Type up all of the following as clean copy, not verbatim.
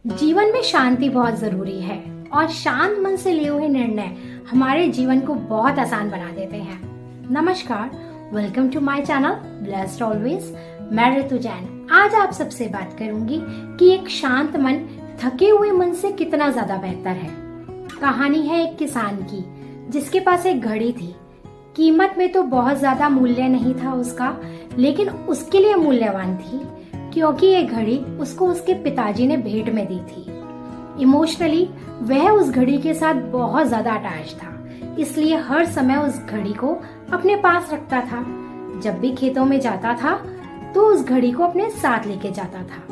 जीवन में शांति बहुत जरूरी है और शांत मन से लिए हुए निर्णय हमारे जीवन को बहुत आसान बना देते हैं। नमस्कार, welcome to my channel blessed always. मैं ऋतु जैन आज आप सबसे बात करूंगी कि एक शांत मन थके हुए मन से कितना ज्यादा बेहतर है। कहानी है एक किसान की जिसके पास एक घड़ी थी। कीमत में तो बहुत ज्यादा मूल्य नहीं था उसका, लेकिन उसके लिए मूल्यवान थी क्योंकि ये घड़ी उसको उसके पिताजी ने भेंट में दी थी। इमोशनली वह उस घड़ी के साथ बहुत ज्यादा अटैच था, इसलिए हर समय उस घड़ी को अपने पास रखता था। जब भी खेतों में जाता था तो उस घड़ी को अपने साथ लेके जाता था।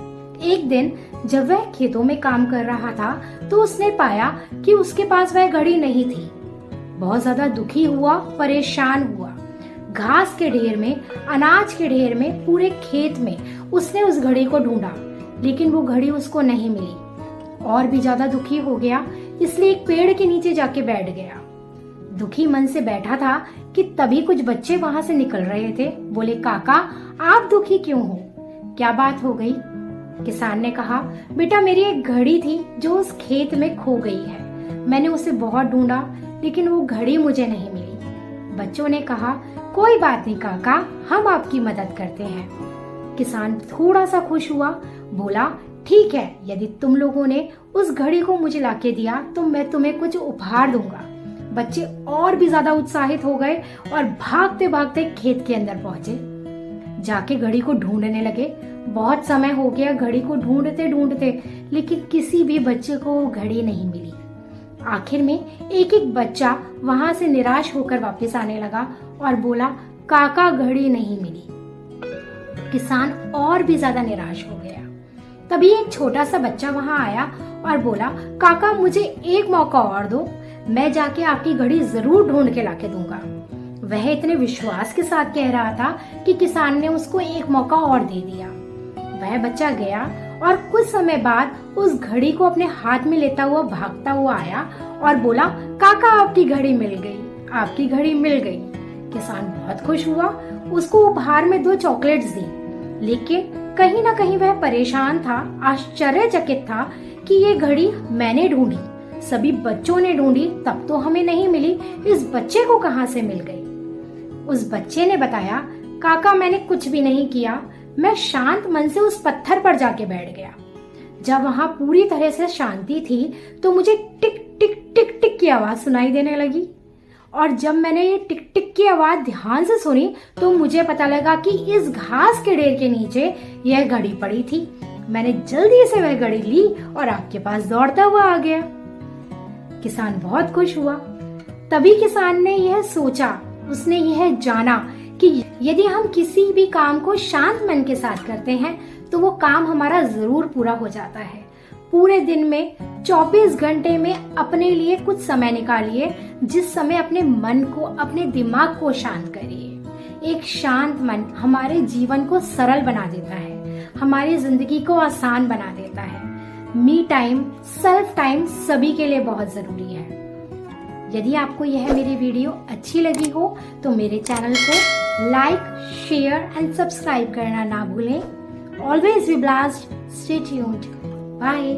एक दिन जब वह खेतों में काम कर रहा था तो उसने पाया कि उसके पास वह घड़ी नहीं थी। बहुत ज्यादा दुखी हुआ, परेशान हुआ। घास के ढेर में, अनाज के ढेर में, पूरे खेत में उसने उस घड़ी को ढूंढा, लेकिन वो घड़ी उसको नहीं मिली। और भी ज्यादा दुखी हो गया, इसलिए एक पेड़ के नीचे जाके बैठ गया। दुखी मन से बैठा था कि तभी कुछ बच्चे वहां से निकल रहे थे। बोले, काका आप दुखी क्यों हो, क्या बात हो गई? किसान ने कहा, बेटा मेरी एक घड़ी थी जो उस खेत में खो गई है। मैंने उसे बहुत ढूंढा लेकिन वो घड़ी मुझे नहीं मिली। बच्चों ने कहा, कोई बात नहीं काका, हम आपकी मदद करते हैं। किसान थोड़ा सा खुश हुआ, बोला, ठीक है, यदि तुम लोगों ने उस घड़ी को मुझे लाके दिया तो मैं तुम्हें कुछ उपहार दूंगा। बच्चे और भी ज्यादा उत्साहित हो गए और भागते भागते खेत के अंदर पहुंचे। जाके घड़ी को ढूंढने लगे। बहुत समय हो गया घड़ी को ढूंढते ढूंढते, लेकिन किसी भी बच्चे को वो घड़ी नहीं मिली। आखिर में एक एक बच्चा वहां से निराश होकर वापस आने लगा और बोला, काका घड़ी नहीं मिली। किसान और भी ज्यादा निराश हो गया। तभी एक छोटा सा बच्चा वहां आया और बोला, काका मुझे एक मौका और दो, मैं जाके आपकी घड़ी जरूर ढूंढ के लाके दूंगा। वह इतने विश्वास के साथ कह रहा था कि किसान ने उसको एक मौका और दे दिया। वह बच्चा गया और कुछ समय बाद उस घड़ी को अपने हाथ में लेता हुआ भागता हुआ आया और बोला, काका आपकी घड़ी मिल गई, आपकी घड़ी मिल गई। किसान बहुत खुश हुआ, उसको उपहार में 2 चॉकलेट्स दी, लेकिन कहीं ना कहीं वह परेशान था, आश्चर्यचकित था कि ये घड़ी मैंने ढूंढी, सभी बच्चों ने ढूंढी, तब तो हमें नहीं मिली, इस बच्चे को कहां से मिल गई? उस बच्चे ने बताया, काका मैंने कुछ भी नहीं किया, मैं शांत मन से उस पत्थर पर जाके बैठ गया। जब वहां पूरी तरह से शांति थी तो मुझे टिक टिक टिक टिक की आवाज सुनाई देने लगी, और जब मैंने ये टिक टिक की आवाज ध्यान से सुनी तो मुझे पता लगा कि इस घास के ढेर के नीचे यह घड़ी पड़ी थी। मैंने जल्दी से वह घड़ी ली और आपके पास दौड़ता हुआ आ गया। किसान बहुत खुश हुआ। तभी किसान ने यह सोचा, उसने यह जाना कि यदि हम किसी भी काम को शांत मन के साथ करते हैं तो वो काम हमारा जरूर पूरा हो जाता है। पूरे दिन में 24 घंटे में अपने लिए कुछ समय निकालिए, जिस समय अपने मन को, अपने दिमाग को शांत करिए। एक शांत मन हमारे जीवन को सरल बना देता है, हमारी जिंदगी को आसान बना देता है। मी टाइम, सेल्फ टाइम सभी के लिए बहुत जरूरी है। यदि आपको यह मेरी वीडियो अच्छी लगी हो तो मेरे चैनल को लाइक, शेयर एंड सब्सक्राइब करना ना भूलें। Always be blessed, stay tuned, bye.